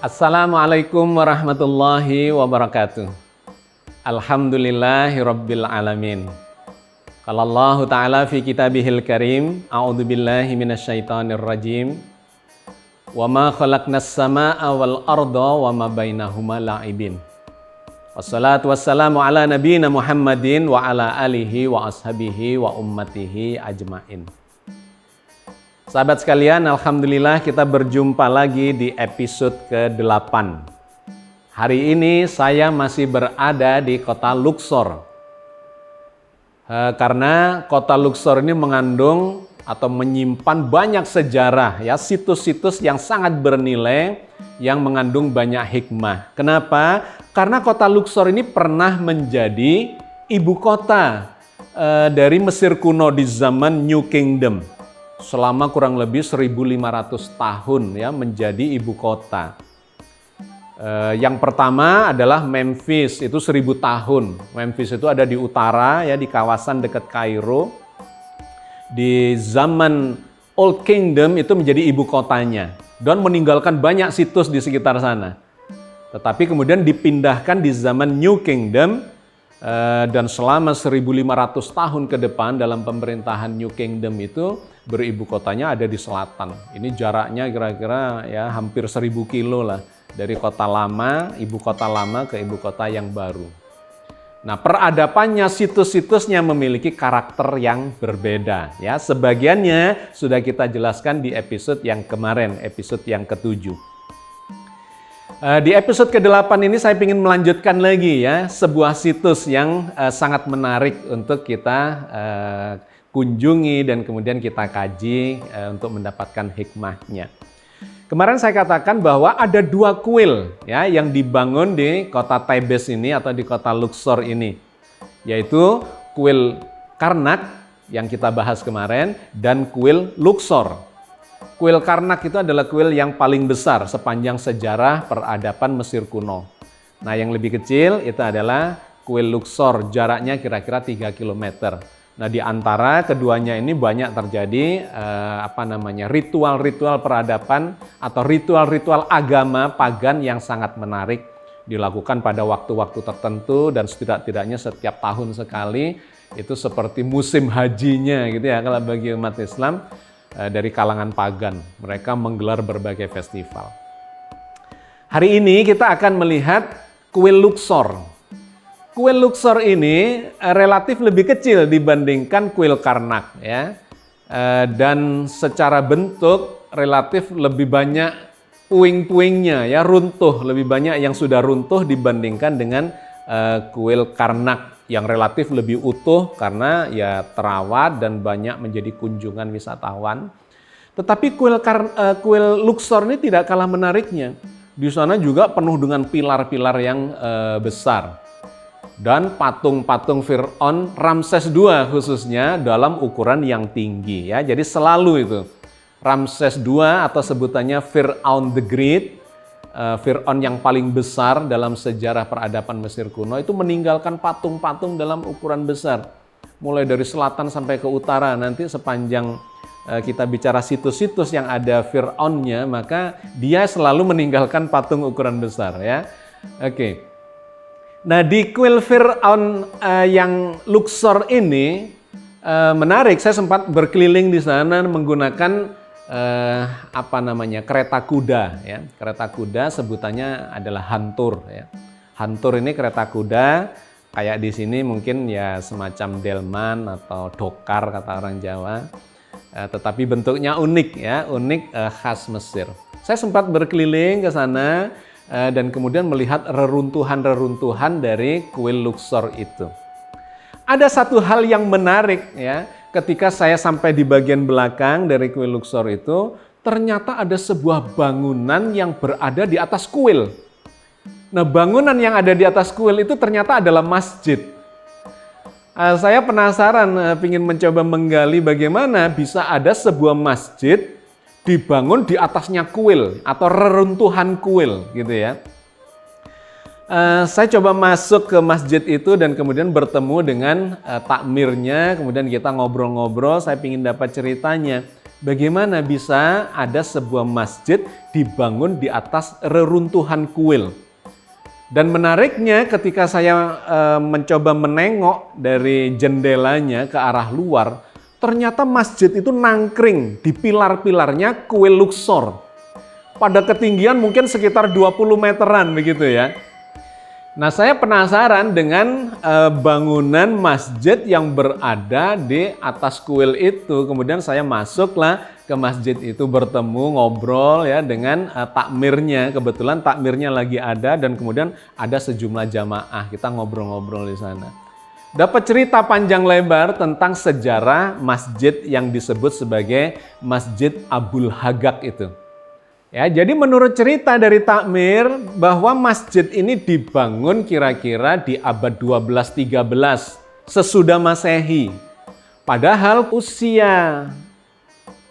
Assalamualaikum warahmatullahi wabarakatuh. Alhamdulillahirabbil alamin. Qala Allah Ta'ala fi kitabihil karim, a'udzubillahi minasyaitonir rajim. Wa ma khalaqnas samaa'a wal arda wa ma bainahuma la'ibin. Wassalatu wassalamu ala nabiyyina Muhammadin wa ala alihi wa ashabihi wa ummatihi ajmain. Sahabat sekalian, alhamdulillah kita berjumpa lagi di episode ke-8. Hari ini saya masih berada di kota Luxor. Karena kota Luxor ini mengandung atau menyimpan banyak sejarah, ya, situs-situs yang sangat bernilai yang mengandung banyak hikmah. Kenapa? Karena kota Luxor ini pernah menjadi ibu kota dari Mesir kuno di zaman New Kingdom. Selama kurang lebih 1.500 tahun, ya, menjadi ibu kota. Yang pertama adalah Memphis, itu 1.000 tahun. Memphis itu ada di utara, ya, di kawasan dekat Kairo. Di zaman Old Kingdom itu menjadi ibu kotanya dan meninggalkan banyak situs di sekitar sana. Tetapi kemudian dipindahkan di zaman New Kingdom dan selama 1.500 tahun ke depan dalam pemerintahan New Kingdom itu beribu kotanya ada di selatan. Ini jaraknya kira-kira, ya, hampir 1.000 kilo lah dari kota lama, ibu kota lama ke ibu kota yang baru. Nah, peradabannya, situs-situsnya memiliki karakter yang berbeda, ya. Sebagiannya sudah kita jelaskan di episode yang kemarin, episode yang ke-7. Di episode ke-8 ini saya ingin melanjutkan lagi, ya, sebuah situs yang sangat menarik untuk kita kunjungi dan kemudian kita kaji untuk mendapatkan hikmahnya. Kemarin saya katakan bahwa ada 2 kuil, ya, yang dibangun di kota Thebes ini atau di kota Luxor ini, yaitu kuil Karnak yang kita bahas kemarin dan kuil Luxor. Kuil Karnak itu adalah kuil yang paling besar sepanjang sejarah peradaban Mesir kuno. Nah, yang lebih kecil itu adalah kuil Luxor, jaraknya kira-kira 3 km. Nah, di antara keduanya ini banyak terjadi ritual-ritual peradaban atau ritual-ritual agama pagan yang sangat menarik dilakukan pada waktu-waktu tertentu dan setidak-tidaknya setiap tahun sekali. Itu seperti musim hajinya gitu, ya, kalau bagi umat Islam dari kalangan pagan. Mereka menggelar berbagai festival. Hari ini kita akan melihat kuil Luxor. Kuil Luxor ini relatif lebih kecil dibandingkan kuil Karnak, ya. Dan secara bentuk relatif lebih banyak puing-puingnya, ya, runtuh, lebih banyak yang sudah runtuh dibandingkan dengan kuil Karnak yang relatif lebih utuh karena, ya, terawat dan banyak menjadi kunjungan wisatawan. Tetapi kuil Luxor ini tidak kalah menariknya. Di sana juga penuh dengan pilar-pilar yang besar. Dan patung-patung Fir'aun Ramses II khususnya dalam ukuran yang tinggi, ya. Jadi selalu itu Ramses II atau sebutannya Fir'aun the Great, Fir'aun yang paling besar dalam sejarah peradaban Mesir kuno, itu meninggalkan patung-patung dalam ukuran besar. Mulai dari selatan sampai ke utara, nanti sepanjang kita bicara situs-situs yang ada Fir'aunnya, maka dia selalu meninggalkan patung ukuran besar, ya. Oke. Nah, di kuil Fir'aun yang Luxor ini menarik. Saya sempat berkeliling di sana menggunakan kereta kuda, ya. Kereta kuda sebutannya adalah hantur, ya. Hantur ini kereta kuda kayak di sini mungkin, ya, semacam delman atau dokar kata orang Jawa. Tetapi bentuknya unik, ya, unik khas Mesir. Saya sempat berkeliling ke sana dan kemudian melihat reruntuhan-reruntuhan dari kuil Luxor itu. Ada satu hal yang menarik, ya, ketika saya sampai di bagian belakang dari kuil Luxor itu, ternyata ada sebuah bangunan yang berada di atas kuil. Nah, bangunan yang ada di atas kuil itu ternyata adalah masjid. Saya penasaran, ingin mencoba menggali bagaimana bisa ada sebuah masjid dibangun di atasnya kuil atau reruntuhan kuil, gitu, ya. Saya coba masuk ke masjid itu dan kemudian bertemu dengan takmirnya, kemudian kita ngobrol-ngobrol, saya ingin dapat ceritanya. bagaimana bisa ada sebuah masjid dibangun di atas reruntuhan kuil. Dan menariknya ketika saya mencoba menengok dari jendelanya ke arah luar, ternyata masjid itu nangkring di pilar-pilarnya kuil Luxor. Pada ketinggian mungkin sekitar 20 meteran begitu ya. Nah, saya penasaran dengan bangunan masjid yang berada di atas kuil itu. Kemudian saya masuklah ke masjid itu, bertemu, ngobrol ya dengan takmirnya. Kebetulan takmirnya lagi ada dan kemudian ada sejumlah jamaah. Kita ngobrol-ngobrol di sana. Dapat cerita panjang lebar tentang sejarah masjid yang disebut sebagai Masjid Abul Hagak itu. Ya, jadi menurut cerita dari takmir bahwa masjid ini dibangun kira-kira di abad 12-13 sesudah Masehi. Padahal usia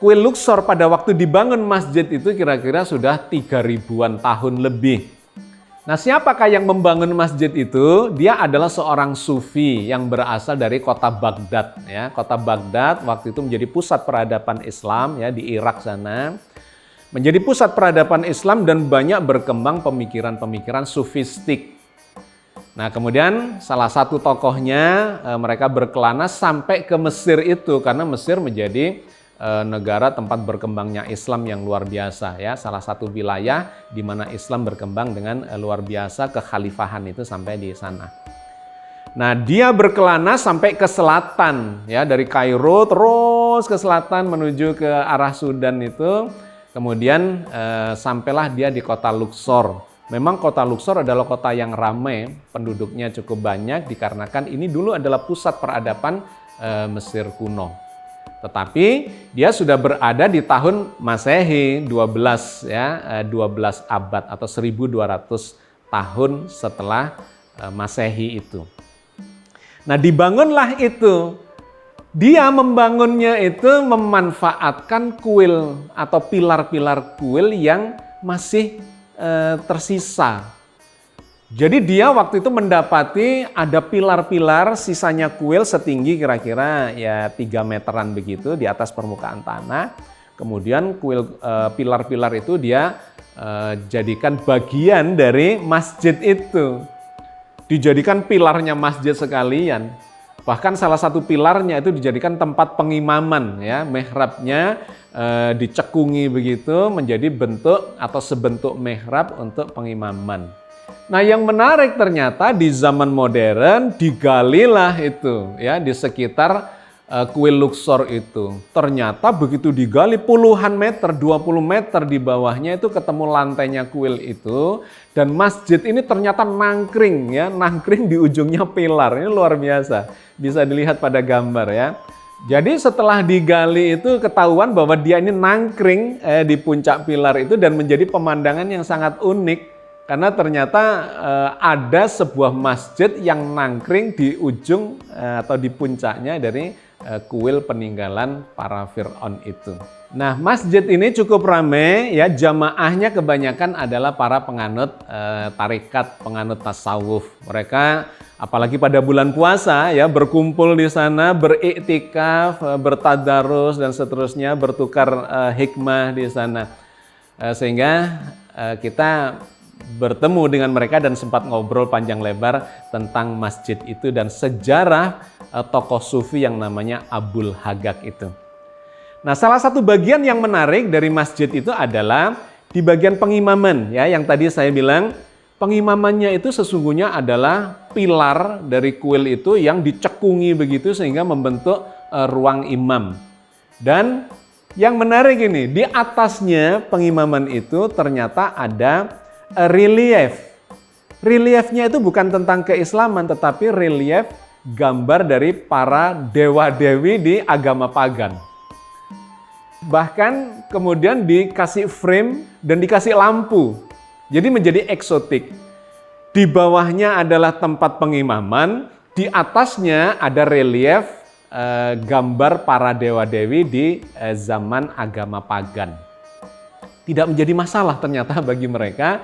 kuil Luxor pada waktu dibangun masjid itu kira-kira sudah 3.000-an tahun lebih. Nah, siapakah yang membangun masjid itu? Dia adalah seorang sufi yang berasal dari kota Baghdad. Ya, kota Baghdad waktu itu menjadi pusat peradaban Islam ya di Irak sana. Menjadi pusat peradaban Islam dan banyak berkembang pemikiran-pemikiran sufistik. Nah, kemudian salah satu tokohnya mereka berkelana sampai ke Mesir itu karena Mesir menjadi negara tempat berkembangnya Islam yang luar biasa ya. Salah satu wilayah di mana Islam berkembang dengan luar biasa, kekhalifahan itu sampai di sana. Nah, dia berkelana sampai ke selatan ya, dari Kairo terus ke selatan menuju ke arah Sudan itu. Kemudian sampailah dia di kota Luxor. Memang kota Luxor adalah kota yang ramai, penduduknya cukup banyak dikarenakan ini dulu adalah pusat peradaban Mesir kuno. Tetapi dia sudah berada di tahun Masehi 12 ya, 12 abad atau 1200 tahun setelah Masehi itu. Nah, dibangunlah itu. Dia membangunnya itu memanfaatkan kuil atau pilar-pilar kuil yang masih tersisa. Jadi dia waktu itu mendapati ada pilar-pilar sisanya kuil setinggi kira-kira ya 3 meteran begitu di atas permukaan tanah. Kemudian pilar-pilar itu dia jadikan bagian dari masjid itu. Dijadikan pilarnya masjid sekalian. Bahkan salah satu pilarnya itu dijadikan tempat pengimaman ya, mihrabnya dicekungi begitu menjadi bentuk atau sebentuk mihrab untuk pengimaman. Nah, yang menarik ternyata di zaman modern digalilah itu ya di sekitar kuil Luxor itu. Ternyata begitu digali puluhan meter, 20 meter di bawahnya itu ketemu lantainya kuil itu dan masjid ini ternyata nangkring ya, nangkring di ujungnya pilar. Ini luar biasa. Bisa dilihat pada gambar ya. Jadi setelah digali itu ketahuan bahwa dia ini nangkring di puncak pilar itu dan menjadi pemandangan yang sangat unik. Karena ternyata ada sebuah masjid yang nangkring di ujung atau di puncaknya dari kuil peninggalan para Fir'aun itu. Nah, masjid ini cukup ramai ya, jamaahnya kebanyakan adalah para penganut tarekat, penganut tasawuf. Mereka apalagi pada bulan puasa ya berkumpul di sana, beriktikaf, bertadarus dan seterusnya, bertukar hikmah di sana. Sehingga kita bertemu dengan mereka dan sempat ngobrol panjang lebar tentang masjid itu dan sejarah tokoh sufi yang namanya Abul Hagak itu. Nah, salah satu bagian yang menarik dari masjid itu adalah di bagian pengimaman ya, yang tadi saya bilang pengimamannya itu sesungguhnya adalah pilar dari kuil itu yang dicekungi begitu sehingga membentuk ruang imam. Dan yang menarik ini, di atasnya pengimaman itu ternyata ada relief. Reliefnya itu bukan tentang keislaman, tetapi relief gambar dari para dewa-dewi di agama pagan. Bahkan kemudian dikasih frame dan dikasih lampu. Jadi menjadi eksotik. Di bawahnya adalah tempat pengimaman, di atasnya ada relief gambar para dewa-dewi di zaman agama pagan. Tidak menjadi masalah ternyata bagi mereka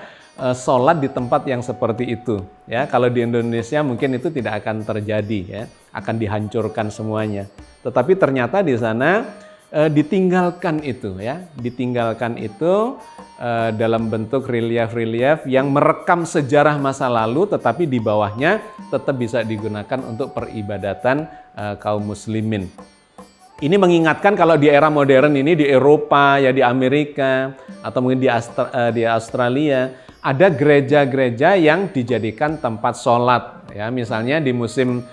sholat di tempat yang seperti itu. Ya, kalau di Indonesia mungkin itu tidak akan terjadi, ya, akan dihancurkan semuanya. Tetapi ternyata di sana ditinggalkan itu ya, ditinggalkan itu dalam bentuk relief-relief yang merekam sejarah masa lalu, tetapi di bawahnya tetap bisa digunakan untuk peribadatan kaum muslimin. Ini mengingatkan kalau di era modern ini di Eropa, ya di Amerika, atau mungkin di Australia, ada gereja-gereja yang dijadikan tempat sholat. Ya, misalnya di musim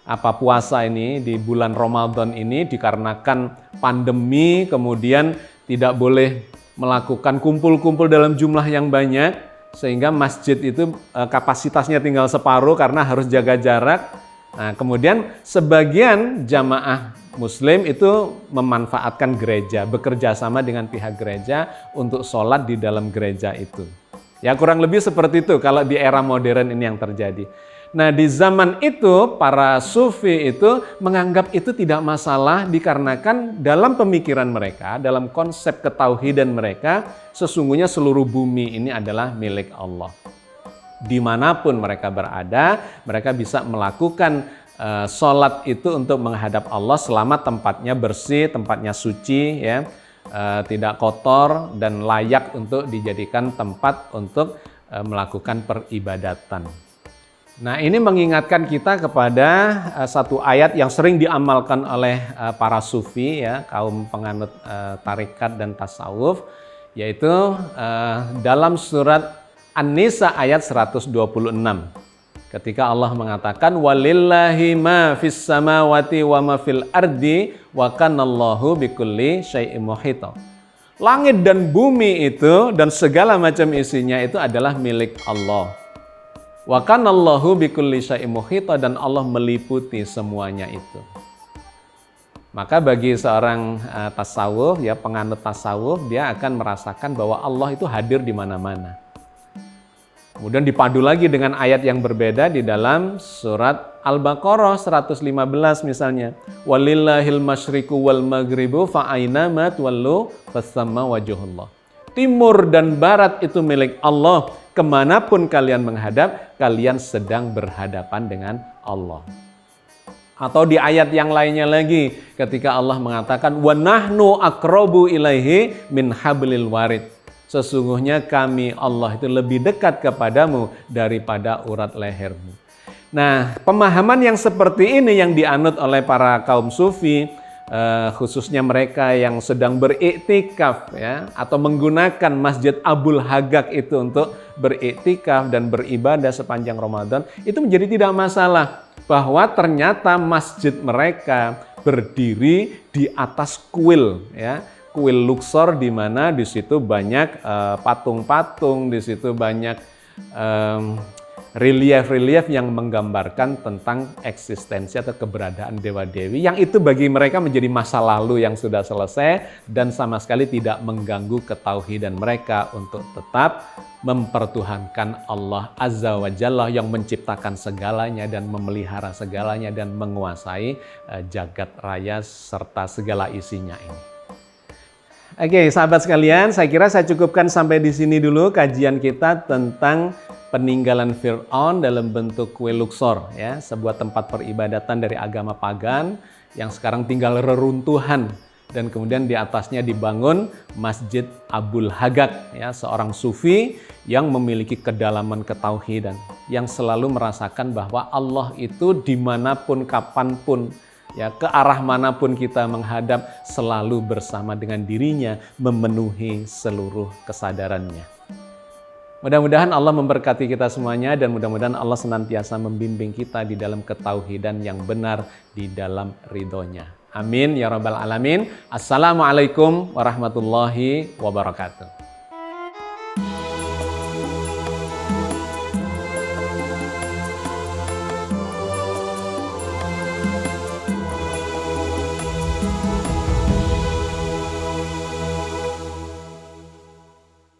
puasa ini, di bulan Ramadan ini, dikarenakan pandemi, kemudian tidak boleh melakukan kumpul-kumpul dalam jumlah yang banyak, sehingga masjid itu kapasitasnya tinggal separuh karena harus jaga jarak. Nah, kemudian sebagian jamaah Muslim itu memanfaatkan gereja, bekerja sama dengan pihak gereja untuk sholat di dalam gereja itu. Ya, kurang lebih seperti itu kalau di era modern ini yang terjadi. Nah, di zaman itu para sufi itu menganggap itu tidak masalah dikarenakan dalam pemikiran mereka, dalam konsep ketauhidan mereka, sesungguhnya seluruh bumi ini adalah milik Allah. Dimanapun mereka berada, mereka bisa melakukan sholat itu untuk menghadap Allah selama tempatnya bersih, tempatnya suci, ya, tidak kotor dan layak untuk dijadikan tempat untuk melakukan peribadatan. Nah, ini mengingatkan kita kepada satu ayat yang sering diamalkan oleh para sufi, ya, kaum penganut tarekat dan tasawuf, yaitu dalam surat An-Nisa ayat 126. Ketika Allah mengatakan walillahi ma fis samawati wa ma fil ardi wa kanallahu bikulli syai'in muhita. Langit dan bumi itu dan segala macam isinya itu adalah milik Allah. Wa kanallahu bikulli syai'in muhita, dan Allah meliputi semuanya itu. Maka bagi seorang tasawuf, ya, penganut tasawuf, dia akan merasakan bahwa Allah itu hadir di mana-mana. Kemudian dipadu lagi dengan ayat yang berbeda di dalam surat Al-Baqarah 115 misalnya. Walillahil masyriqu wal maghribu fa aina ma tuwallu fasamma wajhullah. Timur dan barat itu milik Allah. Kemanapun kalian menghadap, kalian sedang berhadapan dengan Allah. Atau di ayat yang lainnya lagi, ketika Allah mengatakan wa nahnu aqrabu ilaihi min hablil warid. Sesungguhnya kami Allah itu lebih dekat kepadamu daripada urat lehermu. Nah, pemahaman yang seperti ini yang dianut oleh para kaum sufi, khususnya mereka yang sedang beriktikaf, ya, atau menggunakan Masjid Abul Hagak itu untuk beriktikaf dan beribadah sepanjang Ramadan, itu menjadi tidak masalah bahwa ternyata masjid mereka berdiri di atas kuil, ya, kuil Luxor, di mana di situ banyak patung-patung, di situ banyak relief-relief yang menggambarkan tentang eksistensi atau keberadaan dewa-dewi, yang itu bagi mereka menjadi masa lalu yang sudah selesai dan sama sekali tidak mengganggu ketauhidan mereka untuk tetap mempertuhankan Allah Azza wa Jalla yang menciptakan segalanya dan memelihara segalanya dan menguasai jagat raya serta segala isinya ini. Oke, sahabat sekalian, saya kira saya cukupkan sampai di sini dulu kajian kita tentang peninggalan Fir'aun dalam bentuk kuil Luxor, ya, sebuah tempat peribadatan dari agama pagan yang sekarang tinggal reruntuhan, dan kemudian di atasnya dibangun Masjid Abul Hagak, ya, seorang sufi yang memiliki kedalaman ketauhidan, yang selalu merasakan bahwa Allah itu dimanapun, kapanpun, ya, ke arah manapun kita menghadap, selalu bersama dengan dirinya, memenuhi seluruh kesadarannya. Mudah-mudahan Allah memberkati kita semuanya, dan mudah-mudahan Allah senantiasa membimbing kita di dalam ketauhidan yang benar, di dalam ridhonya. Amin ya rabbal alamin. Assalamualaikum warahmatullahi wabarakatuh.